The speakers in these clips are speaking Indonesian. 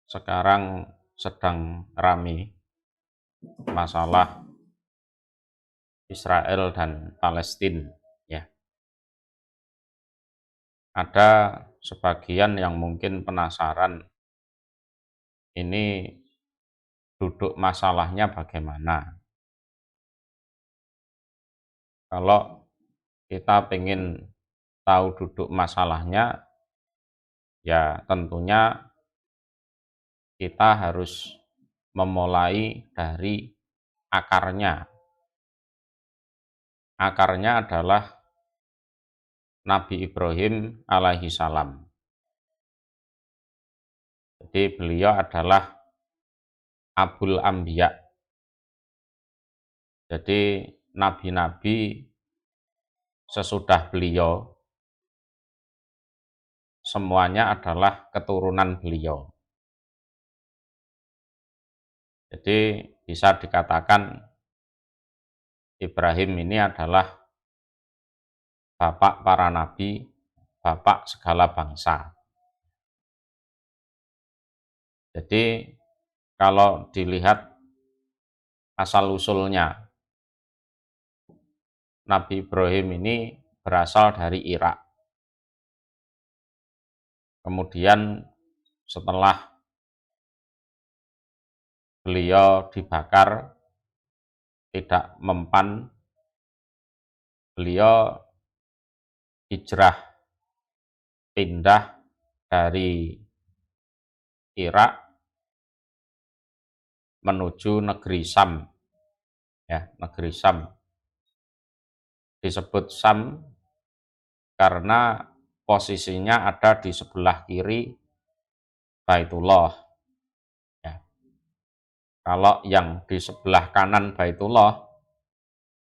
sekarang sedang rame masalah Israel dan Palestina, ya. Ada sebagian yang mungkin penasaran ini duduk masalahnya bagaimana. Kalau kita ingin tahu duduk masalahnya, ya tentunya kita harus memulai dari akarnya. Akarnya adalah Nabi Ibrahim alaihi salam. Jadi beliau adalah Abul Anbiya. Jadi nabi-nabi sesudah beliau semuanya adalah keturunan beliau. Jadi bisa dikatakan Ibrahim ini adalah bapak para nabi, bapak segala bangsa. Jadi kalau dilihat asal-usulnya, Nabi Ibrahim ini berasal dari Irak. Kemudian setelah beliau dibakar, tidak mempan, beliau hijrah pindah dari Irak menuju negeri Sam, ya, negeri Sam. Disebut Sam karena posisinya ada di sebelah kiri Baitullah. Ya. Kalau yang di sebelah kanan Baitullah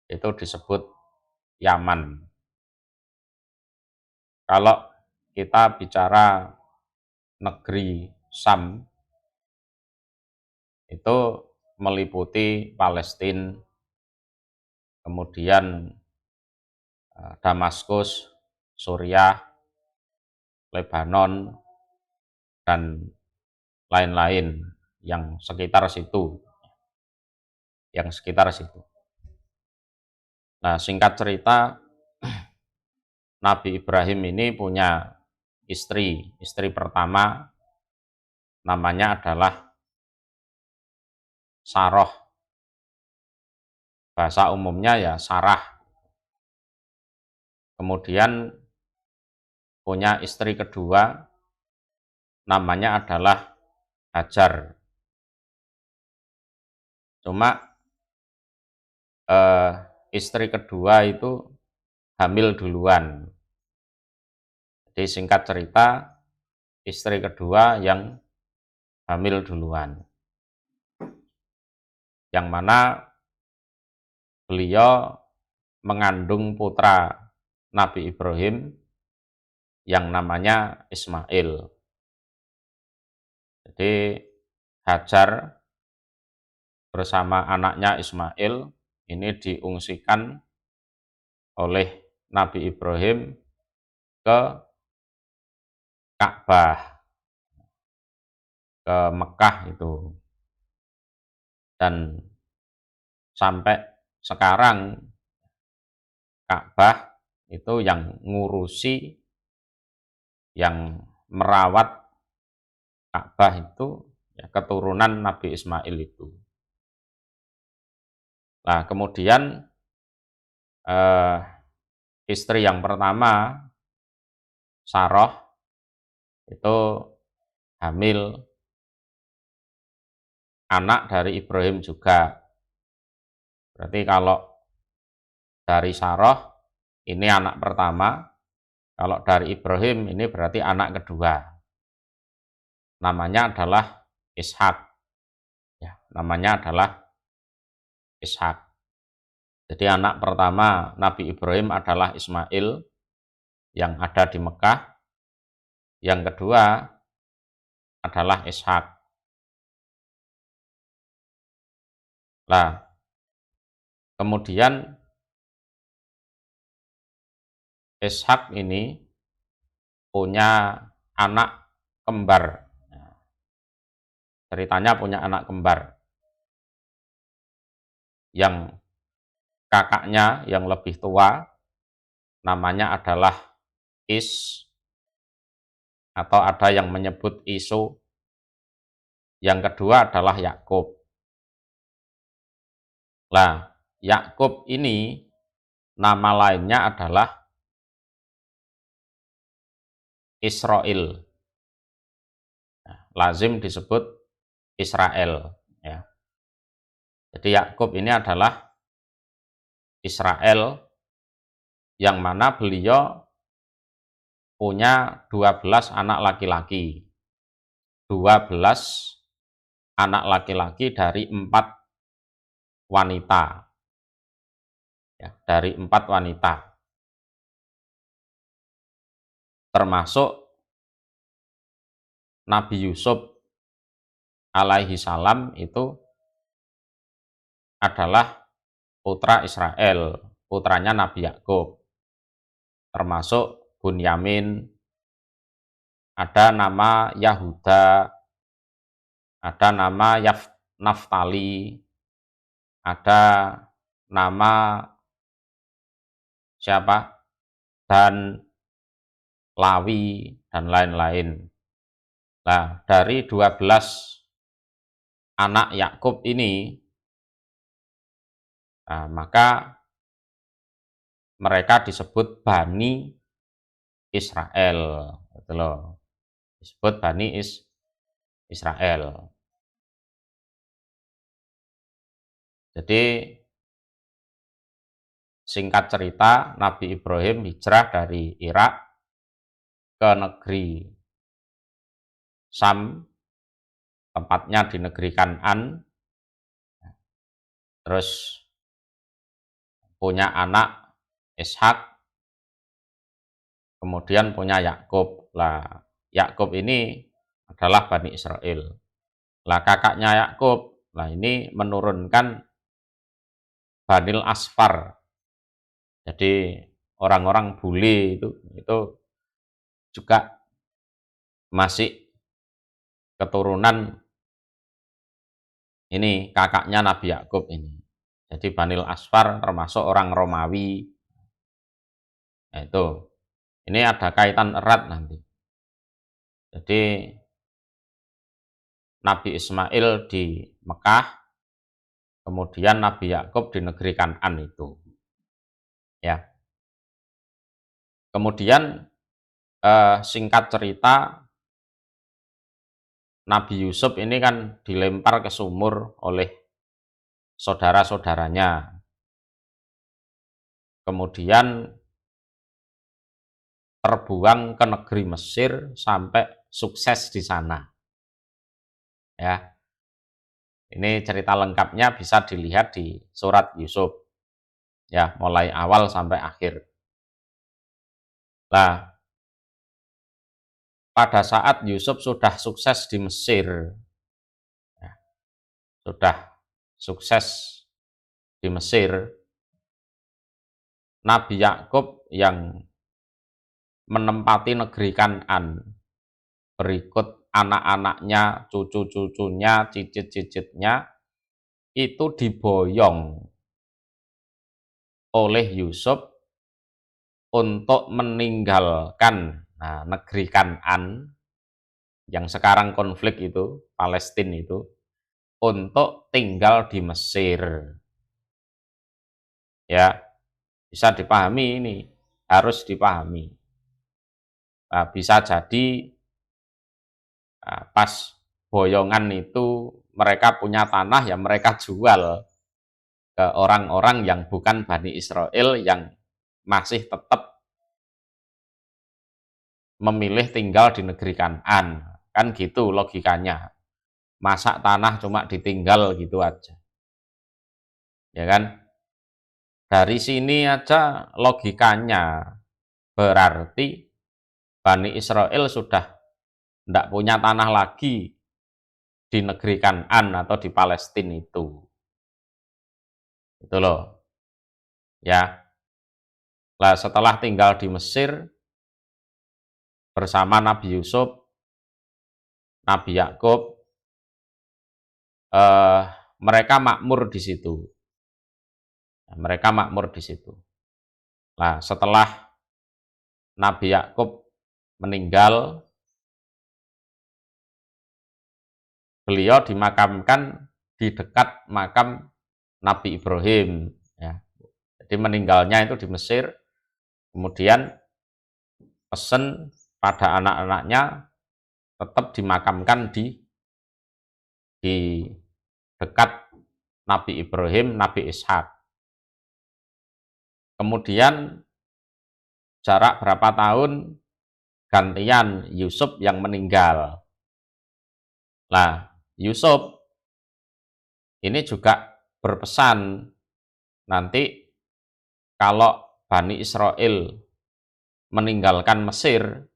itu disebut Yaman. Kalau kita bicara negeri Sam, itu meliputi Palestina, kemudian Damaskus, Suriah, Lebanon, dan lain-lain yang sekitar situ. Nah, singkat cerita, Nabi Ibrahim ini punya istri pertama namanya adalah Saroh. Bahasa umumnya ya Sarah. Kemudian punya istri kedua namanya adalah Hajar. Cuma istri kedua itu hamil duluan. Jadi singkat cerita, istri kedua yang hamil duluan. Yang mana beliau mengandung putra Nabi Ibrahim yang namanya Ismail. Jadi Hajar bersama anaknya Ismail ini diungsikan oleh Nabi Ibrahim ke Ka'bah, ke Mekah itu. Dan sampai sekarang Ka'bah itu yang ngurusi, yang merawat Ka'bah itu ya, keturunan Nabi Ismail itu. Nah, kemudian istri yang pertama, Saroh, itu hamil anak dari Ibrahim juga. Berarti kalau dari Saroh ini anak pertama, kalau dari Ibrahim ini berarti anak kedua. Namanya adalah Ishak. Ya, namanya adalah Ishak. Jadi anak pertama Nabi Ibrahim adalah Ismail yang ada di Mekah. Yang kedua adalah Ishak. Nah, kemudian Ishak ini punya anak kembar. ceritanya punya anak kembar yang kakaknya yang lebih tua namanya adalah Is, atau ada yang menyebut Isu. Yang kedua adalah Yakub. Nah, Yakub ini nama lainnya adalah Israel. Lazim disebut Israel, ya. Jadi Yakub ini adalah Israel, yang mana beliau punya 12 anak laki-laki. 12 anak laki-laki dari 4 wanita. Ya, dari 4 wanita. Termasuk Nabi Yusuf alaihi salam itu adalah putra Israel, putranya Nabi Yakub. Termasuk Bunyamin, ada nama Yahuda, ada nama Naftali, ada nama siapa? Dan Lawi, dan lain-lain. Nah, dari 12 anak Yakub ini, nah, maka mereka disebut Bani Israel, gitu loh. Disebut Bani Israel. Jadi singkat cerita, Nabi Ibrahim hijrah dari Irak ke negeri Sam, tempatnya di negeri Kan'an, terus punya anak Ishak, kemudian punya Yakub. Lah, Yakub ini adalah Bani Israel. Lah, kakaknya Yakub, lah ini menurunkan Banil Asfar. Jadi orang-orang bule itu juga masih keturunan ini kakaknya Nabi Yakub ini. Jadi Banil Asfar termasuk orang Romawi. Nah, itu. Ini ada kaitan erat nanti. Jadi Nabi Ismail di Mekah, kemudian Nabi Yakub di negeri Kan'an itu. Ya. Kemudian singkat cerita, Nabi Yusuf ini kan dilempar ke sumur oleh saudara-saudaranya. Kemudian terbuang ke negeri Mesir sampai sukses di sana. Ya. Ini cerita lengkapnya bisa dilihat di surat Yusuf. Ya, mulai awal sampai akhir. Nah, pada saat Yusuf sudah sukses di Mesir, ya, sudah sukses di Mesir, Nabi Yakub yang menempati negeri Kan'an, berikut anak-anaknya, cucu-cucunya, cicit-cicitnya, itu diboyong oleh Yusuf untuk meninggalkan negeri Kan'an yang sekarang konflik itu, Palestina itu, untuk tinggal di Mesir. Ya, bisa dipahami ini, harus dipahami. Nah, bisa jadi pas boyongan itu mereka punya tanah yang mereka jual ke orang-orang yang bukan Bani Israel yang masih tetap memilih tinggal di negeri Kan'an. Kan gitu logikanya. Masa tanah cuma ditinggal gitu aja. Ya kan? Dari sini aja logikanya berarti Bani Israel sudah tidak punya tanah lagi di negeri Kan'an atau di Palestina itu. Itu loh. Ya. Lah setelah tinggal di Mesir bersama Nabi Yusuf, Nabi Yakub, mereka makmur di situ. Mereka makmur di situ. Nah, setelah Nabi Yakub meninggal, beliau dimakamkan di dekat makam Nabi Ibrahim. Ya. Jadi meninggalnya itu di Mesir, kemudian pesen pada anak-anaknya tetap dimakamkan di dekat Nabi Ibrahim, Nabi Ishak. Kemudian jarak berapa tahun gantian Yusuf yang meninggal. Nah, Yusuf ini juga berpesan nanti kalau Bani Israel meninggalkan Mesir,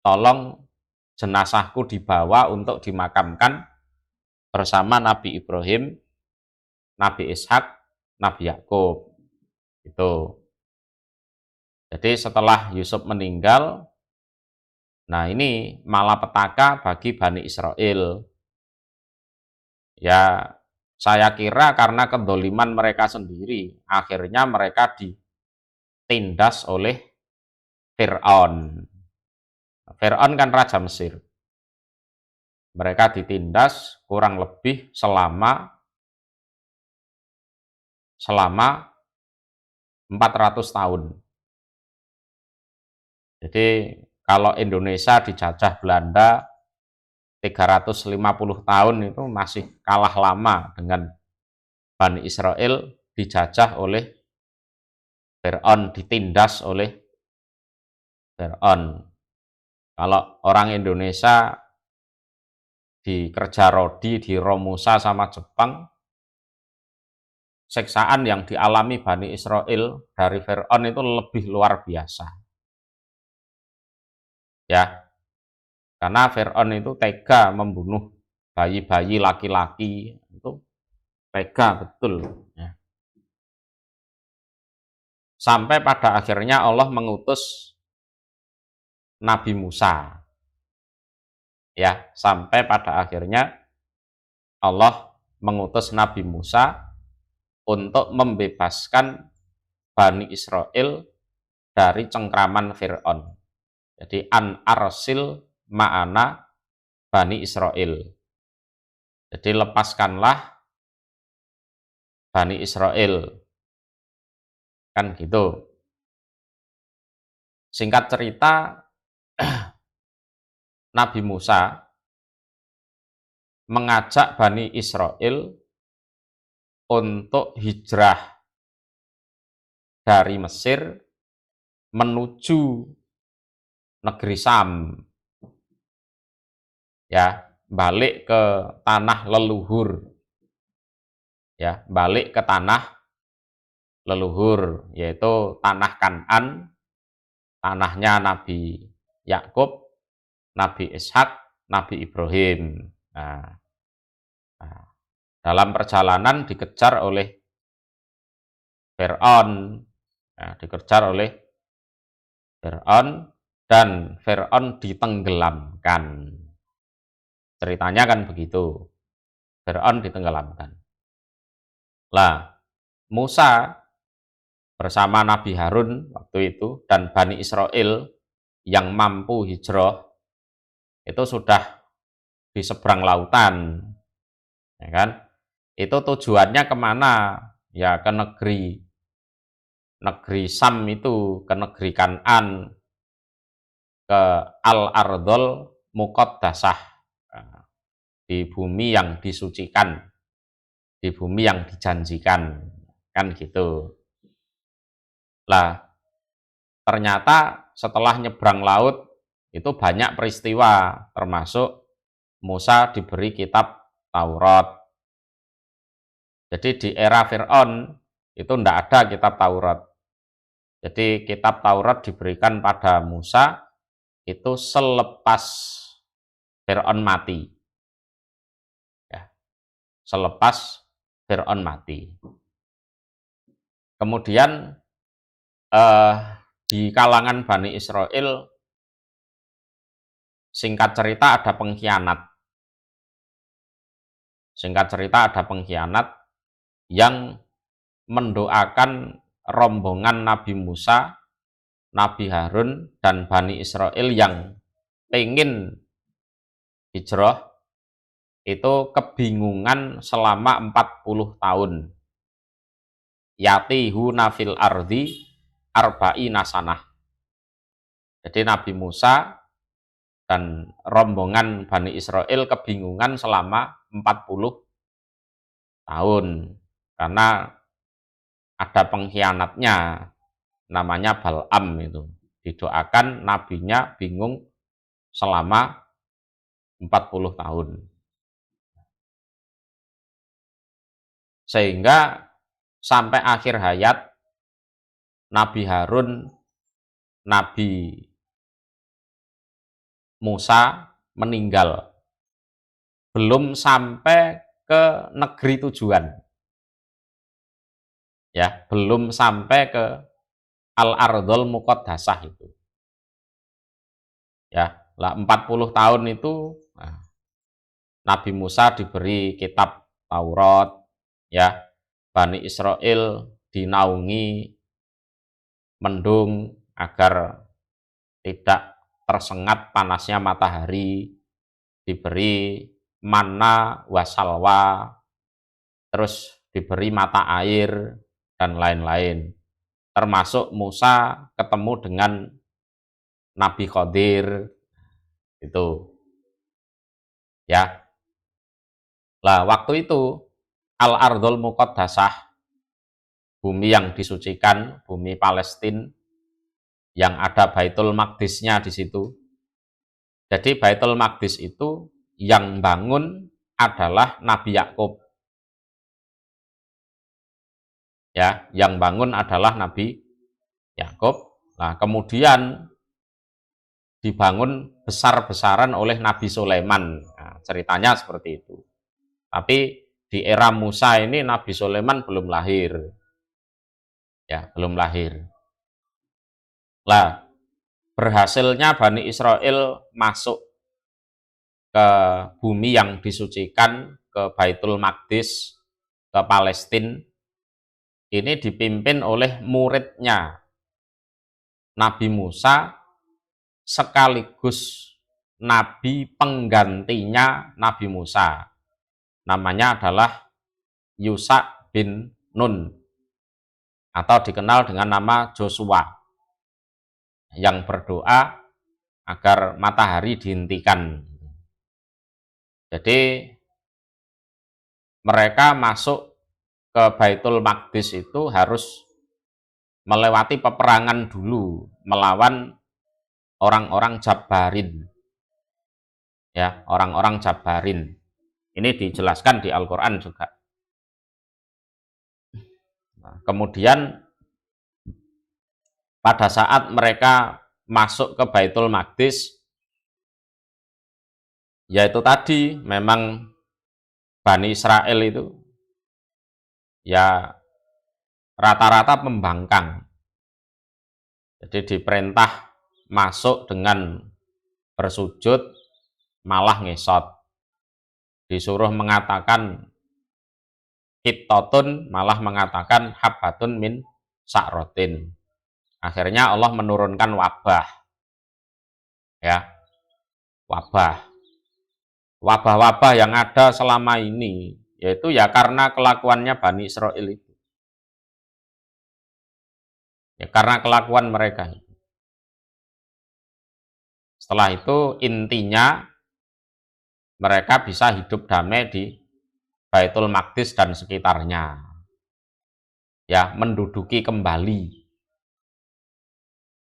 tolong jenazahku dibawa untuk dimakamkan bersama Nabi Ibrahim, Nabi Ishak, Nabi Yakub. Itu. Jadi setelah Yusuf meninggal, nah ini malapetaka bagi Bani Israel. Ya, saya kira karena kedoliman mereka sendiri, akhirnya mereka ditindas oleh Fir'aun. Fir'aun kan Raja Mesir. Mereka ditindas kurang lebih selama 400 tahun. Jadi kalau Indonesia dijajah Belanda 350 tahun itu masih kalah lama dengan Bani Israel dijajah oleh Fir'aun, ditindas oleh Fir'aun. Kalau orang Indonesia dikerja rodi, di Romusa sama Jepang, seksaan yang dialami Bani Israel dari Fir'aun itu lebih luar biasa. Ya, karena Fir'aun itu tega membunuh bayi-bayi laki-laki, itu tega betul. Ya. Sampai pada akhirnya Allah mengutus Nabi Musa. Ya, sampai pada akhirnya Allah mengutus Nabi Musa untuk membebaskan Bani Israel dari cengkraman Fir'aun. Jadi an arsil ma'ana Bani Israel. Jadi lepaskanlah Bani Israel. Kan gitu. Singkat cerita, Nabi Musa mengajak Bani Israel untuk hijrah dari Mesir menuju negeri Sam. Ya, balik ke tanah leluhur. Ya, balik ke tanah leluhur, yaitu tanah Kan'an, tanahnya Nabi Yakub, Nabi Ishak, Nabi Ibrahim. Nah, dalam perjalanan dikejar oleh Fir'aun, dikejar oleh Fir'aun, dan Fir'aun ditenggelamkan. Ceritanya kan begitu, Fir'aun ditenggelamkan. Lah, Musa bersama Nabi Harun waktu itu dan Bani Israel yang mampu hijrah itu sudah di seberang lautan, ya kan? Itu tujuannya kemana? Ya ke negeri Sam itu, ke negeri Kan'an, ke Al-Ardhol Muqaddasah, di bumi yang disucikan, di bumi yang dijanjikan, kan gitu. Lah, ternyata setelah nyebrang laut itu banyak peristiwa, termasuk Musa diberi kitab Taurat. Jadi di era Fir'aun itu tidak ada kitab Taurat. Jadi kitab Taurat diberikan pada Musa itu selepas Fir'aun mati. Ya, selepas Fir'aun mati. Kemudian di kalangan Bani Israel, singkat cerita ada pengkhianat. Singkat cerita ada pengkhianat yang mendoakan rombongan Nabi Musa, Nabi Harun, dan Bani Israel yang pengen hijrah itu kebingungan selama 40 tahun. Yatihu nafil ardi arba'ina sanah. Jadi Nabi Musa dan rombongan Bani Israel kebingungan selama 40 tahun karena ada pengkhianatnya namanya Bal'am itu. Didoakan nabinya bingung selama 40 tahun. Sehingga sampai akhir hayat Nabi Harun, Nabi Musa meninggal. Belum sampai ke negeri tujuan. Ya, belum sampai ke Al-Ardhul Muqaddasah itu. Ya, lah 40 tahun itu Nabi Musa diberi kitab Taurat, ya, Bani Israel dinaungi mendung agar tidak tersengat panasnya matahari, diberi manna wasalwa, terus diberi mata air dan lain-lain. Termasuk Musa ketemu dengan Nabi Khidir itu. Ya. Lah waktu itu Al-Ardhul Muqaddasah, bumi yang disucikan, bumi Palestina yang ada Baitul Maqdisnya di situ. Jadi Baitul Maqdis itu yang bangun adalah Nabi Yakub. Ya, yang bangun adalah Nabi Yakub. Nah, kemudian dibangun besar-besaran oleh Nabi Sulaiman. Nah, ceritanya seperti itu. Tapi di era Musa ini Nabi Sulaiman belum lahir. Ya, belum lahir. Lah, berhasilnya Bani Israel masuk ke bumi yang disucikan, ke Baitul Maqdis, ke Palestina, ini dipimpin oleh muridnya Nabi Musa sekaligus Nabi penggantinya Nabi Musa. Namanya adalah Yusha bin Nun atau dikenal dengan nama Joshua yang berdoa agar matahari dihentikan. Jadi mereka masuk ke Baitul Maqdis itu harus melewati peperangan dulu melawan orang-orang Jabbarin. Ya, orang-orang Jabbarin. Ini dijelaskan di Al-Qur'an juga. Nah, kemudian pada saat mereka masuk ke Baitul Maqdis, yaitu tadi memang Bani Israel itu ya rata-rata pembangkang. Jadi diperintah masuk dengan bersujud malah ngesot. Disuruh mengatakan kittotun malah mengatakan habbatun min sa'rotin. Akhirnya Allah menurunkan wabah. Ya. Wabah. Wabah-wabah yang ada selama ini yaitu ya karena kelakuannya Bani Israel itu. Ya karena kelakuan mereka. Setelah itu intinya mereka bisa hidup damai di Baitul Maqdis dan sekitarnya. Ya, menduduki kembali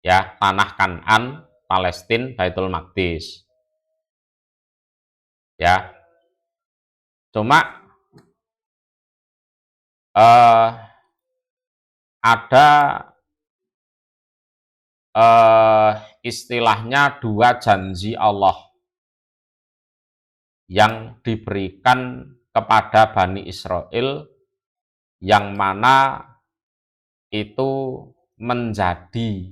ya tanah Kan'an, Palestina, Baitul Maqdis. Ya. Cuma ada istilahnya dua janji Allah yang diberikan kepada Bani Israel yang mana itu menjadi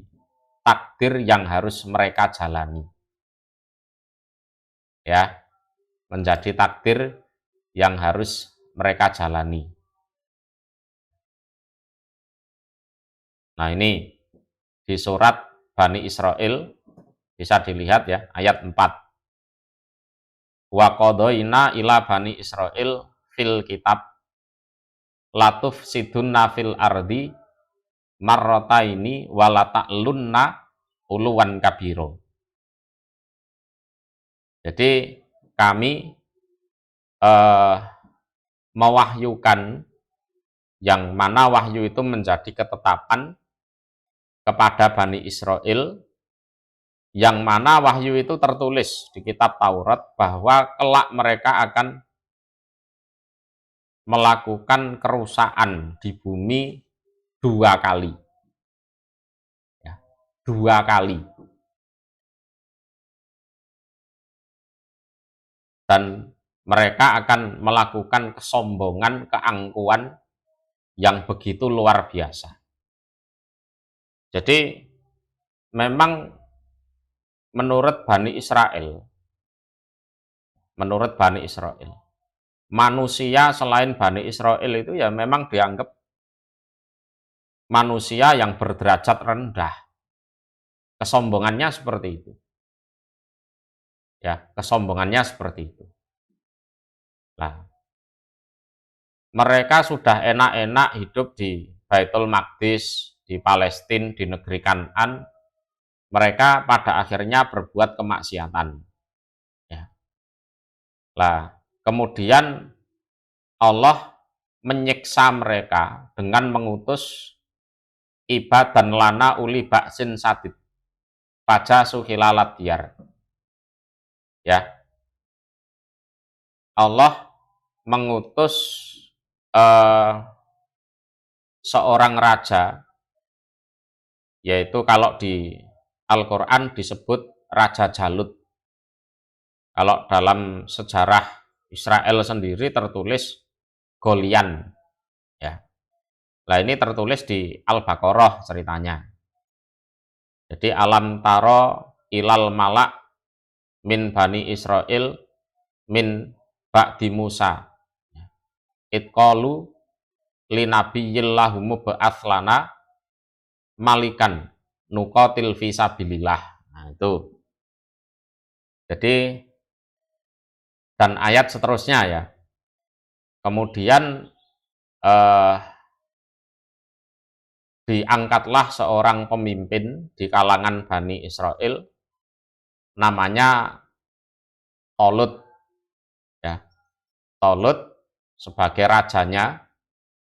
takdir yang harus mereka jalani. Ya, menjadi takdir yang harus mereka jalani. Nah, ini di surat Bani Israil bisa dilihat ya, ayat 4. Wa qadhaina ila Bani Israil fil kitab latuf sidunna fil ardi marrataini walata'lunna uluwan kabiro. Jadi kami mewahyukan, yang mana wahyu itu menjadi ketetapan kepada Bani Israel, yang mana wahyu itu tertulis di kitab Taurat bahwa kelak mereka akan melakukan kerusakan di bumi 2 kali. Ya, 2 kali. Dan mereka akan melakukan kesombongan, keangkuhan yang begitu luar biasa. Jadi memang menurut Bani Israel, manusia selain Bani Israel itu ya memang dianggap manusia yang berderajat rendah. Kesombongannya seperti itu. Ya, kesombongannya seperti itu. Nah, mereka sudah enak-enak hidup di Baitul Maqdis, di Palestina, di negeri Kan'an. Mereka pada akhirnya berbuat kemaksiatan. Ya. Lah, kemudian Allah menyiksa mereka dengan mengutus ibadan lana uli baksin sadid pada suhilalat diyar. Ya, Allah mengutus seorang raja, yaitu kalau di Al-Quran disebut Raja Jalut. Kalau dalam sejarah Israel sendiri tertulis Golian. Ya. Nah, ini tertulis di Al-Baqarah ceritanya. Jadi alam taro ilal malak min Bani Israel min ba'di Musa itqalu linabiyyillahumu ba'athlana malikan nuqatil fi sabilillah. Nah, itu. Jadi, dan ayat seterusnya ya. Kemudian diangkatlah seorang pemimpin di kalangan Bani Israel, namanya Tolut. Ya. Tolut sebagai rajanya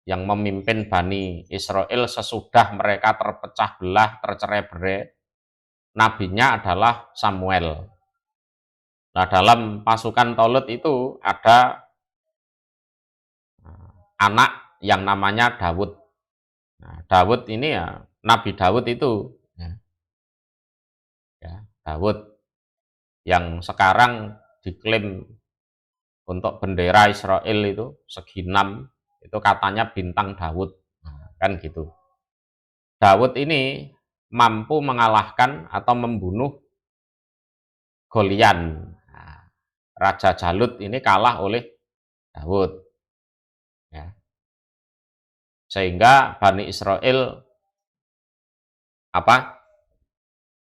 yang memimpin Bani Israel sesudah mereka terpecah belah, tercerai-berai. Nabinya adalah Samuel. Nah, dalam pasukan Tolut itu ada anak yang namanya Daud. Nah, Daud ini ya, Nabi Daud itu, ya, Daud yang sekarang diklaim untuk bendera Israel itu segi 6, itu katanya bintang Daud. Nah, kan gitu. Daud ini mampu mengalahkan atau membunuh Golian. Nah, Raja Jalut ini kalah oleh Daud. Ya. Sehingga Bani Israel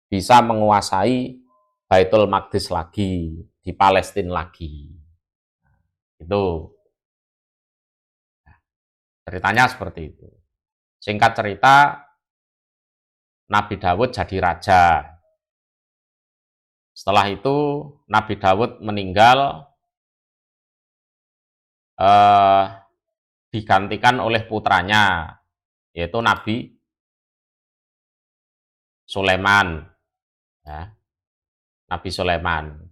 bisa menguasai Baitul Maqdis lagi, di Palestina lagi. Itu ceritanya seperti itu. Singkat cerita, Nabi Dawud jadi raja. Setelah itu Nabi Dawud meninggal, digantikan oleh putranya, yaitu Nabi Sulaiman. Ya, Nabi Sulaiman.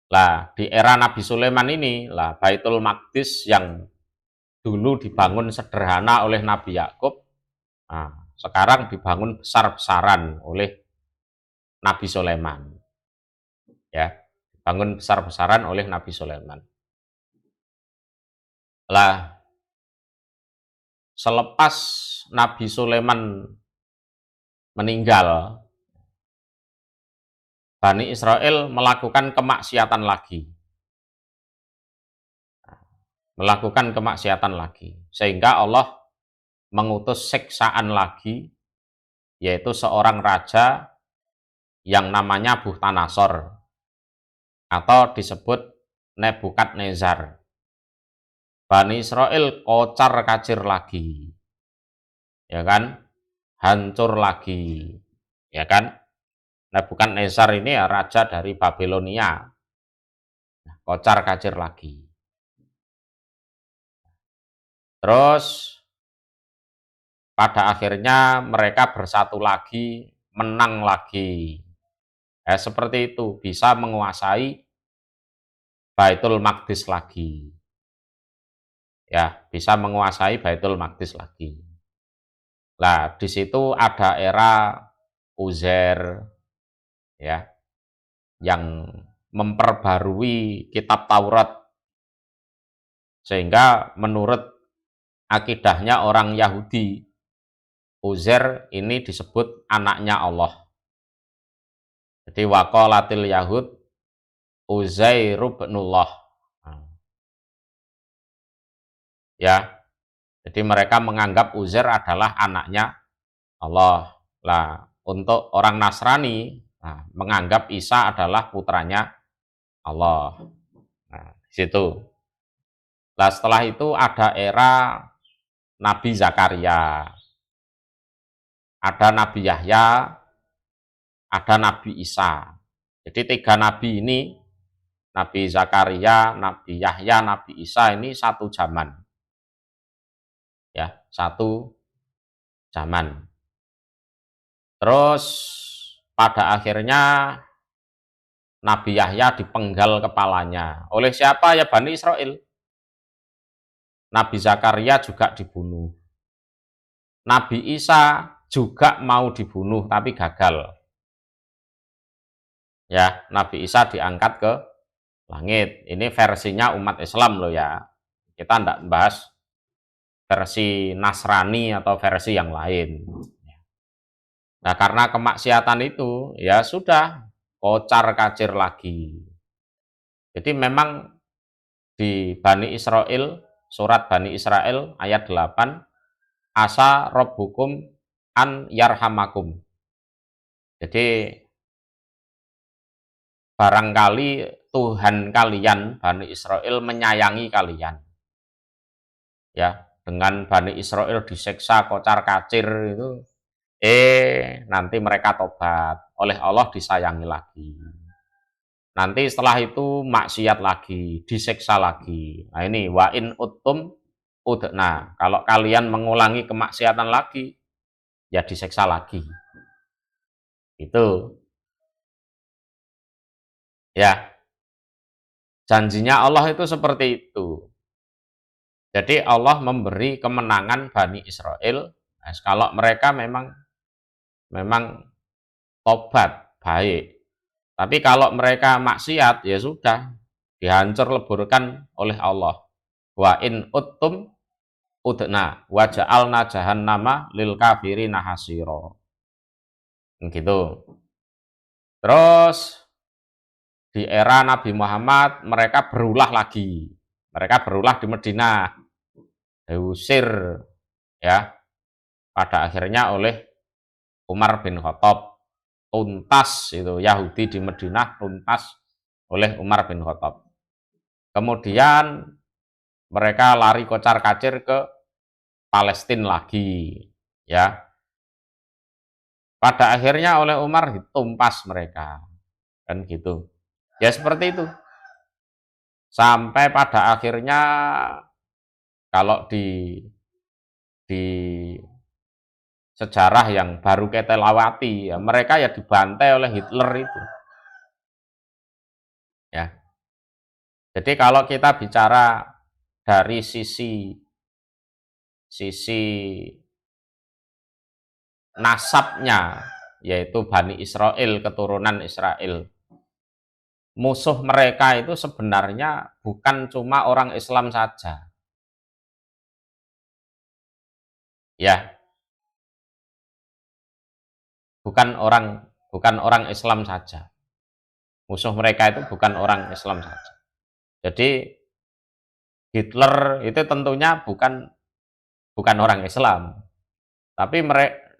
Lah, di era Nabi Sulaiman ini, lah Baitul Maqdis yang dulu dibangun sederhana oleh Nabi Yakub, nah, sekarang dibangun besar-besaran oleh Nabi Sulaiman. Ya, dibangun besar-besaran oleh Nabi Sulaiman. Lah, selepas Nabi Sulaiman meninggal, Bani Israel melakukan kemaksiatan lagi. melakukan kemaksiatan lagi. Sehingga Allah mengutus siksaan lagi, yaitu seorang raja yang namanya Bukhtanasor, atau disebut Nebukadnezar. Bani Israel kocar-kacir lagi, ya kan? Hancur lagi, ya kan? Nebukadnezar ini ya raja dari Babilonia, kocar-kacir lagi. Terus pada akhirnya mereka bersatu lagi, menang lagi. Seperti itu, bisa menguasai Baitul Maqdis lagi. Ya, bisa menguasai Baitul Maqdis lagi. Nah, di situ ada era Uzair, ya, yang memperbarui kitab Taurat, sehingga menurut akidahnya orang Yahudi, Uzair ini disebut anaknya Allah. Jadi waqalatil Yahud Uzairu ibnullah. Ya, jadi mereka menganggap Uzair adalah anaknya Allah. Lah, untuk orang Nasrani, menganggap Isa adalah putranya Allah. Nah, di situ. Nah, setelah itu ada era Nabi Zakaria, ada Nabi Yahya, ada Nabi Isa. Jadi 3 nabi ini, Nabi Zakaria, Nabi Yahya, Nabi Isa ini satu zaman. Ya, satu zaman. Terus pada akhirnya Nabi Yahya dipenggal kepalanya. Oleh siapa? Ya Bani Israel. Nabi Zakaria juga dibunuh. Nabi Isa juga mau dibunuh tapi gagal. Ya, Nabi Isa diangkat ke langit. Ini versinya umat Islam loh ya. Kita tidak bahas versi Nasrani atau versi yang lain. Nah, karena kemaksiatan itu, ya sudah, kocar-kacir lagi. Jadi memang di Bani Israel, surat Bani Israel ayat 8, asa robbukum an yarhamakum. Jadi barangkali Tuhan kalian, Bani Israel, menyayangi kalian. Ya, dengan Bani Israel diseksa kocar-kacir itu, nanti mereka tobat, oleh Allah disayangi lagi. Nanti setelah itu maksiat lagi, diseksa lagi. Nah ini, wa in uttum udna. Kalau kalian mengulangi kemaksiatan lagi, ya diseksa lagi. Itu. Ya, janjinya Allah itu seperti itu. Jadi Allah memberi kemenangan Bani Israel. Nah, kalau mereka memang tobat, baik. Tapi kalau mereka maksiat, ya sudah, dihancur leburkan oleh Allah. Wa in uttum udna wa ja'alna jahannama lil kafirina hasira. Gitu. Terus di era Nabi Muhammad mereka berulah lagi. Mereka berulah di Madinah. Diusir ya pada akhirnya oleh Umar bin Khattab. Tuntas itu Yahudi di Madinah tuntas oleh Umar bin Khattab. Kemudian mereka lari kocar-kacir ke Palestina lagi, ya. Pada akhirnya oleh Umar ditumpas mereka, kan gitu. Ya seperti itu. Sampai pada akhirnya kalau di sejarah yang baru kita lewati, ya mereka ya dibantai oleh Hitler itu. Ya. Jadi kalau kita bicara dari sisi nasabnya, yaitu Bani Israel, keturunan Israel, musuh mereka itu sebenarnya bukan cuma orang Islam saja. Ya, bukan orang Islam saja. Musuh mereka itu bukan orang Islam saja. Jadi Hitler itu tentunya bukan orang Islam, tapi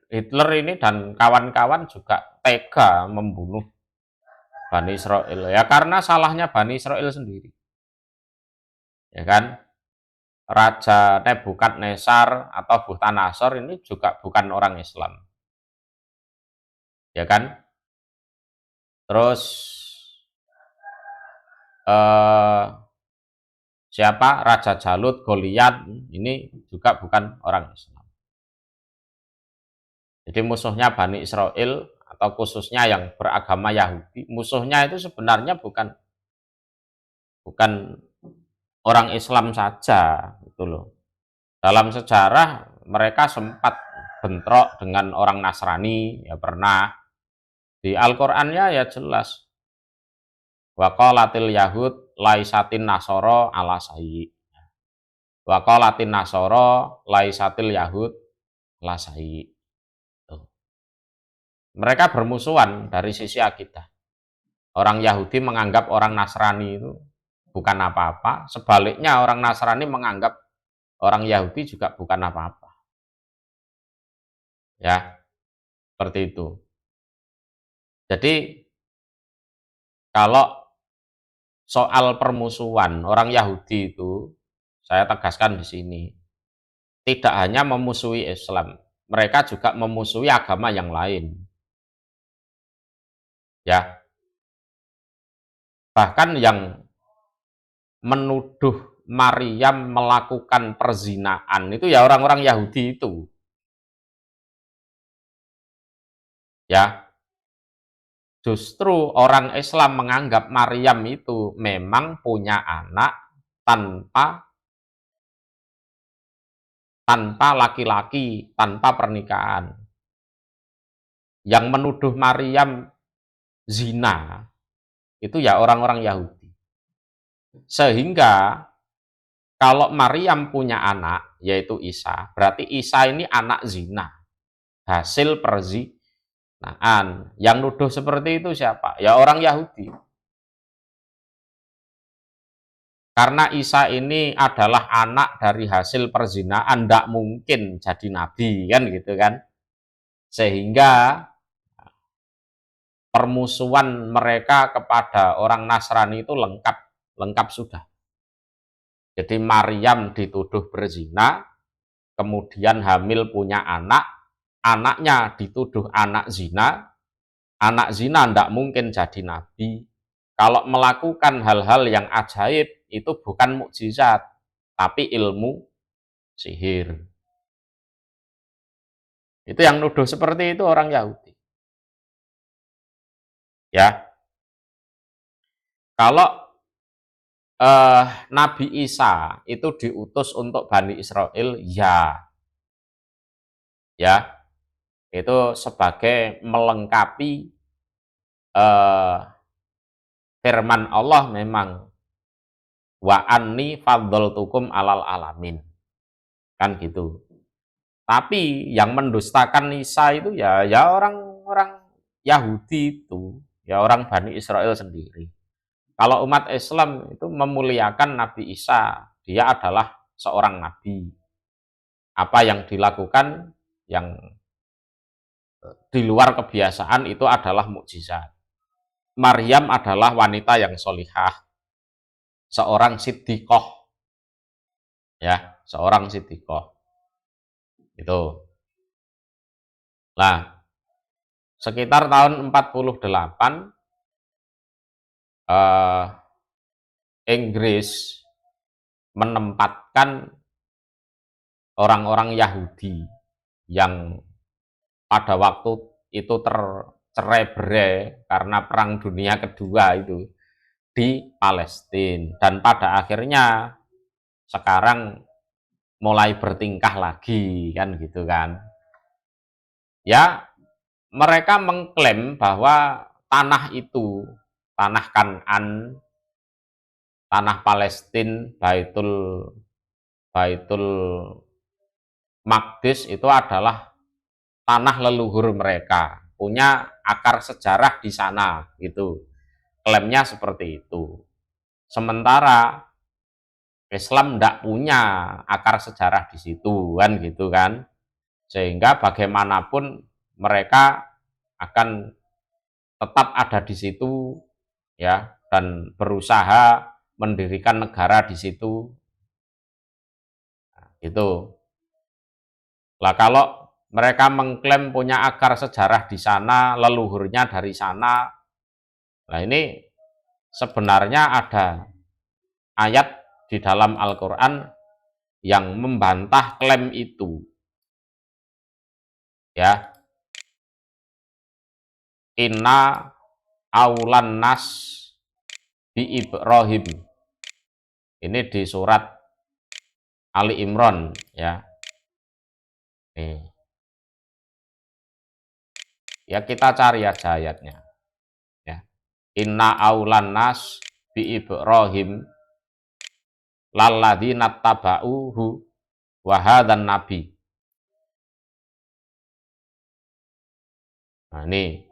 Hitler ini dan kawan-kawan juga tega membunuh Bani Israel, ya karena salahnya Bani Israel sendiri, ya kan. Raja Nebukadnezar atau Bukhtanasor ini juga bukan orang Islam, ya kan. Terus eh, siapa Raja Jalut, Goliat ini juga bukan orang Islam. Jadi musuhnya Bani Israel atau khususnya yang beragama Yahudi, musuhnya itu sebenarnya bukan orang Islam saja, gitu loh. Dalam sejarah mereka sempat bentrok dengan orang Nasrani, ya pernah. Di Al-Qur'annya ya jelas. Wa qalatil yahud laisatin nasoro ala sayyi. Wa qalatin nasoro laisatil yahud ala sayyi. Mereka bermusuhan dari sisi akidah. Orang Yahudi menganggap orang Nasrani itu bukan apa-apa, sebaliknya orang Nasrani menganggap orang Yahudi juga bukan apa-apa. Ya, seperti itu. Jadi kalau soal permusuhan orang Yahudi itu, saya tegaskan di sini, tidak hanya memusuhi Islam, mereka juga memusuhi agama yang lain. Ya, bahkan yang menuduh Maryam melakukan perzinaan itu ya orang-orang Yahudi itu. Ya, justru orang Islam menganggap Maryam itu memang punya anak tanpa laki-laki, tanpa pernikahan. Yang menuduh Maryam zina itu ya orang-orang Yahudi. Sehingga kalau Maryam punya anak yaitu Isa, berarti Isa ini anak zina, hasil perzinaan. Yang nuduh seperti itu siapa? Ya orang Yahudi. Karena Isa ini adalah anak dari hasil perzinaan, tidak mungkin jadi nabi, kan gitu kan. Sehingga permusuhan mereka kepada orang Nasrani itu lengkap sudah. Jadi Maryam dituduh berzina, kemudian hamil punya anak, anaknya dituduh anak zina tidak mungkin jadi nabi. Kalau melakukan hal-hal yang ajaib, itu bukan mukjizat, tapi ilmu sihir. Itu yang nuduh seperti itu orang Yahudi. Ya, kalau Nabi Isa itu diutus untuk Bani Israel, ya, itu sebagai melengkapi firman Allah memang wa anni faddaltukum alal alamin, kan gitu. Tapi yang mendustakan Isa itu ya orang-orang Yahudi itu, ya orang Bani Israel sendiri. Kalau umat Islam itu memuliakan Nabi Isa, dia adalah seorang nabi. Apa yang dilakukan yang di luar kebiasaan itu adalah mukjizat. Maryam adalah wanita yang solihah, seorang siddiqoh, ya, seorang siddiqoh. Itu. Nah, sekitar tahun 48 Inggris menempatkan orang-orang Yahudi yang pada waktu itu tercerai-berai karena Perang Dunia Kedua itu di Palestina, dan pada akhirnya sekarang mulai bertingkah lagi, kan gitu kan. Ya, mereka mengklaim bahwa tanah itu, tanah Kan'an, tanah Palestina, Baitul Maqdis itu adalah tanah leluhur mereka, punya akar sejarah di sana, gitu. Klaimnya seperti itu. Sementara Islam tidak punya akar sejarah di situ kan gitu kan, sehingga bagaimanapun mereka akan tetap ada di situ ya, dan berusaha mendirikan negara di situ. Nah, itu. Lah kalau mereka mengklaim punya akar sejarah di sana, leluhurnya dari sana, nah ini sebenarnya ada ayat di dalam Al-Quran yang membantah klaim itu. Ya, inna aulan nas bi Ibrahim. Ini di surat Ali Imran ya. Nih. Ya kita cari aja ayatnya. Ya. Inna aulan nas bi Ibrahim lalladzina tabauhu wa hadzan nabi. Nah, ini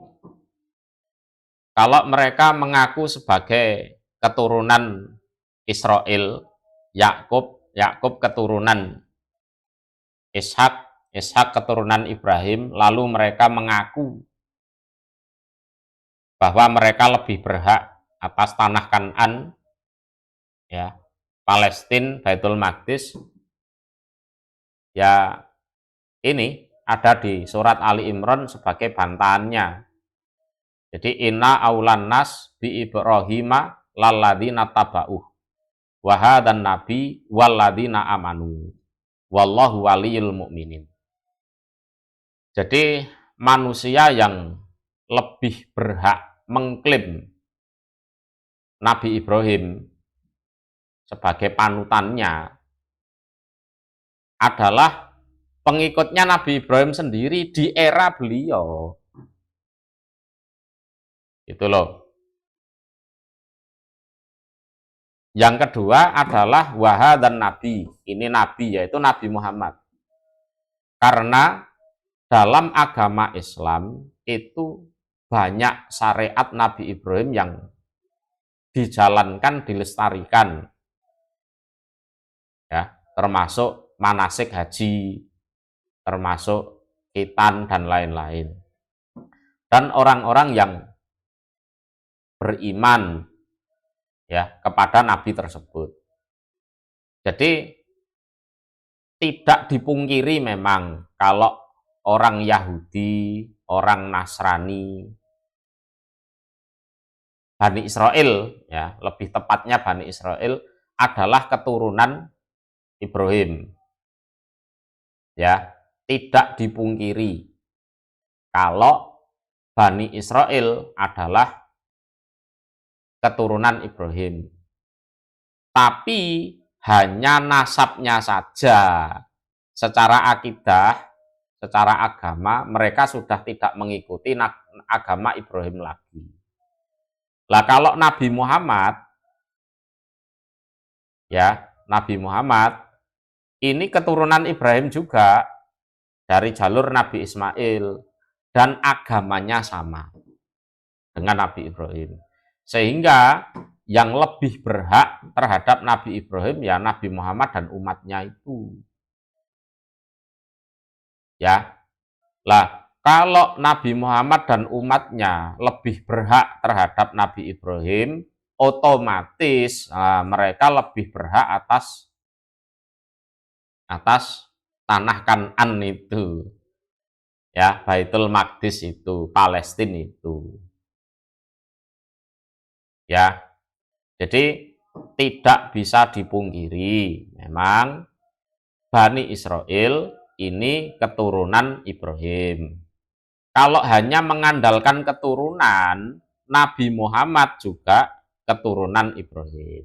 kalau mereka mengaku sebagai keturunan Israel, Yakub keturunan Ishak, Ishak keturunan Ibrahim, lalu mereka mengaku bahwa mereka lebih berhak atas tanah Kan'an, ya, Palestina, Baitul Maqdis, ya ini ada di surat Ali Imran sebagai bantahannya. Jadi inna aulan nas bi Ibrahima lalladzina tabauh wa hadzan nabi walladzina amanu wallahu waliyul mu'minin. Jadi manusia yang lebih berhak mengklaim Nabi Ibrahim sebagai panutannya adalah pengikutnya Nabi Ibrahim sendiri di era beliau. Itu loh. Yang kedua adalah wahad dan nabi. Ini nabi, yaitu Nabi Muhammad. Karena dalam agama Islam itu banyak syariat Nabi Ibrahim yang dijalankan, dilestarikan. Ya, termasuk manasik haji, termasuk khitan dan lain-lain. Dan orang-orang yang beriman ya kepada nabi tersebut. Jadi tidak dipungkiri memang kalau orang Yahudi, orang Nasrani, Bani Israel ya, lebih tepatnya Bani Israel adalah keturunan Ibrahim. Ya, tidak dipungkiri kalau Bani Israel adalah keturunan Ibrahim. Tapi hanya nasabnya saja. Secara akidah, secara agama, mereka sudah tidak mengikuti agama Ibrahim lagi. Lah kalau Nabi Muhammad, ya, Nabi Muhammad, ini keturunan Ibrahim juga, dari jalur Nabi Ismail, dan agamanya sama dengan Nabi Ibrahim. Sehingga yang lebih berhak terhadap Nabi Ibrahim ya Nabi Muhammad dan umatnya itu. Ya. Lah, kalau Nabi Muhammad dan umatnya lebih berhak terhadap Nabi Ibrahim, otomatis mereka lebih berhak atas tanah Kan'an itu. Ya, Baitul Maqdis itu, Palestina itu. Ya. Jadi tidak bisa dipungkiri memang Bani Israel ini keturunan Ibrahim. Kalau hanya mengandalkan keturunan, Nabi Muhammad juga keturunan Ibrahim.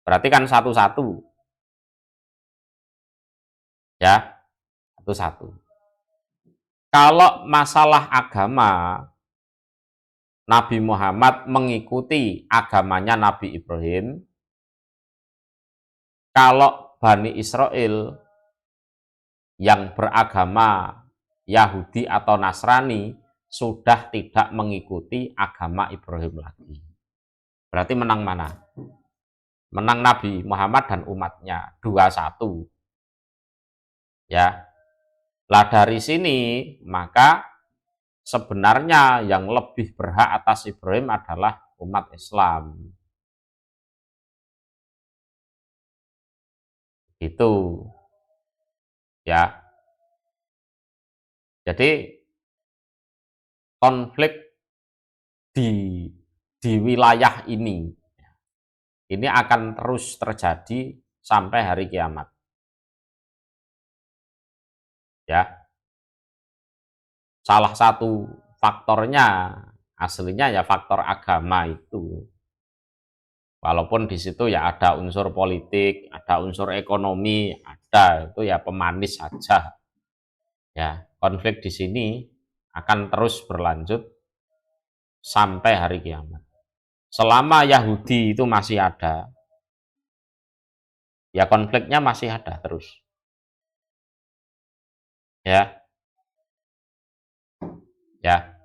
Berarti kan satu-satu. Ya, satu-satu. Kalau masalah agama, Nabi Muhammad mengikuti agamanya Nabi Ibrahim. Kalau Bani Israel yang beragama Yahudi atau Nasrani sudah tidak mengikuti agama Ibrahim lagi. Berarti menang mana? menang Nabi Muhammad dan umatnya 2-1. Ya. Lah dari sini maka sebenarnya yang lebih berhak atas Ibrahim adalah umat Islam. Itu. Ya. Jadi konflik di wilayah ini akan terus terjadi sampai hari kiamat. Ya. Salah satu faktornya aslinya ya faktor agama itu. Walaupun di situ ya ada unsur politik, ada unsur ekonomi, ada itu ya pemanis saja. Ya, konflik di sini akan terus berlanjut sampai hari kiamat. Selama Yahudi itu masih ada, ya konfliknya masih ada terus. Ya. Ya.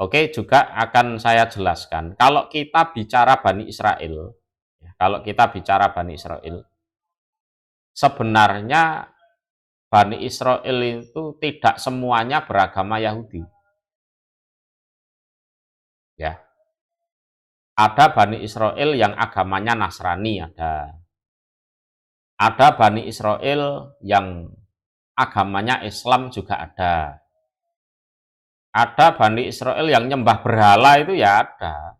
Oke, juga akan saya jelaskan. Kalau kita bicara Bani Israel, sebenarnya Bani Israel itu tidak semuanya beragama Yahudi. Ya. Ada Bani Israel yang agamanya Nasrani, ada. Ada Bani Israel yang agamanya Islam juga ada. Ada Bani Israel yang nyembah berhala itu ya ada.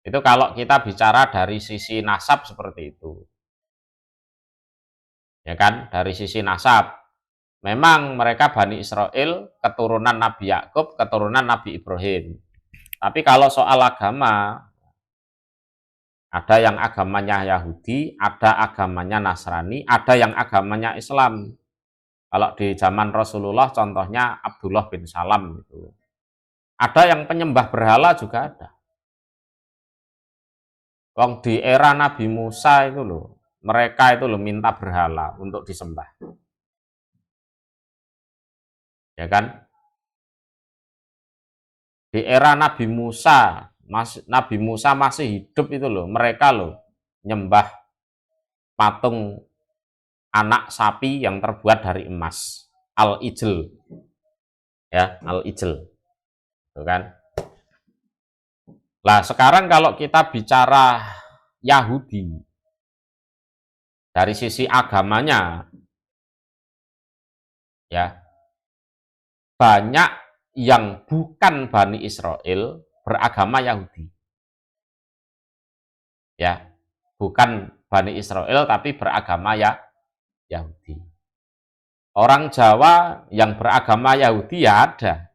Itu kalau kita bicara dari sisi nasab seperti itu. Ya kan, dari sisi nasab. Memang mereka Bani Israel, keturunan Nabi Yakub, keturunan Nabi Ibrahim. Tapi kalau soal agama, ada yang agamanya Yahudi, ada agamanya Nasrani, ada yang agamanya Islam. Kalau di zaman Rasulullah contohnya Abdullah bin Salam itu. Ada yang penyembah berhala juga ada. Wong di era Nabi Musa itu loh, mereka itu loh minta berhala untuk disembah. Ya kan? Di era Nabi Musa masih hidup itu loh, mereka loh nyembah patung anak sapi yang terbuat dari emas, al-ijl. Ya, al-ijl. Itu kan? Lah sekarang kalau kita bicara Yahudi dari sisi agamanya, ya banyak yang bukan Bani Israel beragama Yahudi. Ya, bukan Bani Israel tapi beragama Yahudi. Orang Jawa yang beragama Yahudi ya ada.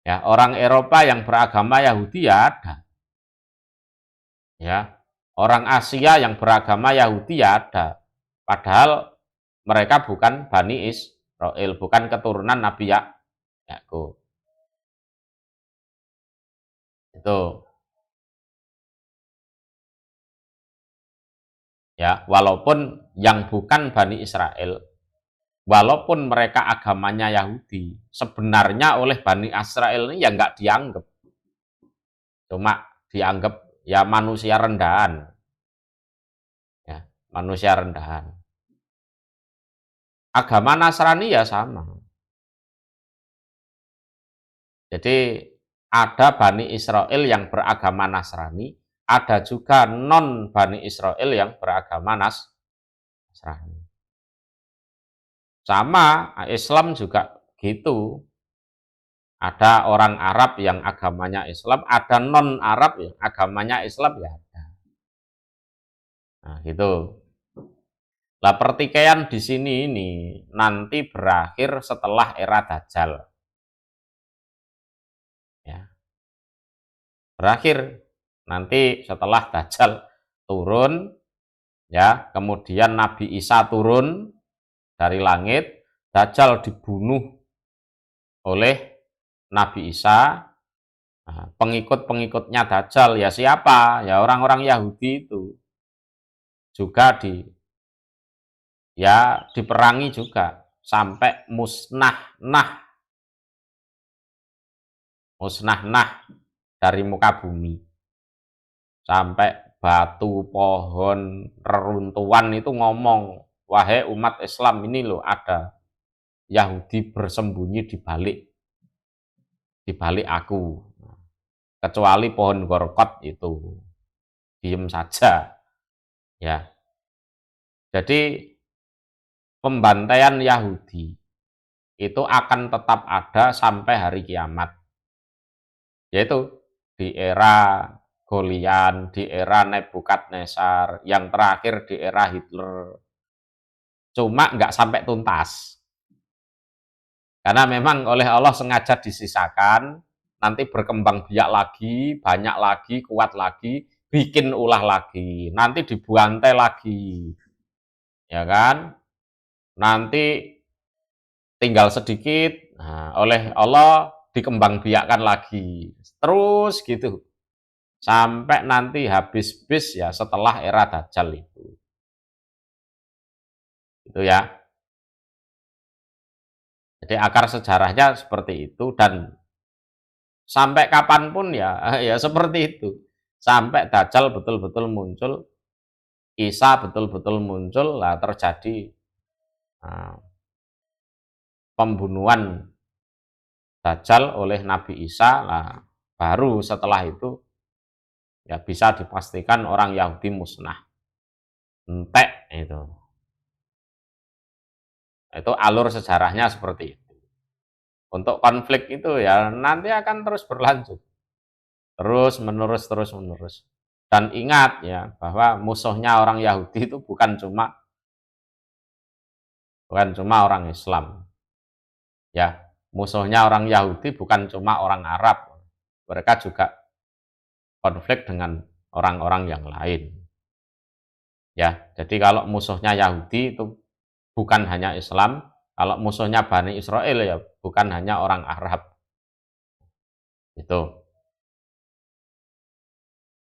Ya, orang Eropa yang beragama Yahudi ya ada. Ya, orang Asia yang beragama Yahudi ya ada. Padahal mereka bukan Bani Israel, bukan keturunan Nabi Yakub. Itu. Ya, walaupun yang bukan Bani Israel, walaupun mereka agamanya Yahudi, sebenarnya oleh Bani Israel ini ya nggak dianggap. Cuma dianggap ya manusia rendahan. Ya, manusia rendahan. Agama Nasrani ya sama. Jadi ada Bani Israel yang beragama Nasrani, ada juga non Bani Israel yang beragama Nasrani. Sama Islam juga gitu. Ada orang Arab yang agamanya Islam, ada non Arab yang agamanya Islam ya ada. Nah, gitu. Lah pertikaian di sini ini nanti berakhir setelah era Dajjal. Ya. Berakhir nanti setelah Dajjal turun, ya, kemudian Nabi Isa turun dari langit, Dajjal dibunuh oleh Nabi Isa. Nah, pengikut-pengikutnya Dajjal ya siapa? Ya orang-orang Yahudi itu juga diperangi juga sampai musnah dari muka bumi. Sampai batu, pohon, reruntuhan itu ngomong, wahai umat Islam, ini loh ada Yahudi bersembunyi di balik aku. Kecuali pohon gorkot itu diem saja, ya. Jadi pembantaian Yahudi itu akan tetap ada sampai hari kiamat, yaitu di era Golian, di era Nebukadnezar, yang terakhir di era Hitler. Cuma nggak sampai tuntas. Karena memang oleh Allah sengaja disisakan, nanti berkembang biak lagi, banyak lagi, kuat lagi, bikin ulah lagi, nanti dibantai lagi, ya kan? Nanti tinggal sedikit, nah, oleh Allah dikembang biakkan lagi, terus gitu, sampai nanti habis bis ya setelah era Dajjal itu ya. Jadi akar sejarahnya seperti itu dan sampai kapanpun ya ya seperti itu. Sampai Dajjal betul-betul muncul, Isa betul-betul muncul, lah terjadi nah, pembunuhan Dajjal oleh Nabi Isa, lah baru setelah itu ya bisa dipastikan orang Yahudi musnah. Entek itu. Itu alur sejarahnya seperti itu. Untuk konflik itu ya nanti akan terus berlanjut. Terus menerus. Dan ingat ya bahwa musuhnya orang Yahudi itu bukan cuma orang Islam. Ya, musuhnya orang Yahudi bukan cuma orang Arab. Mereka juga konflik dengan orang-orang yang lain. Ya, jadi kalau musuhnya Yahudi itu bukan hanya Islam, kalau musuhnya Bani Israel ya bukan hanya orang Arab. Itu.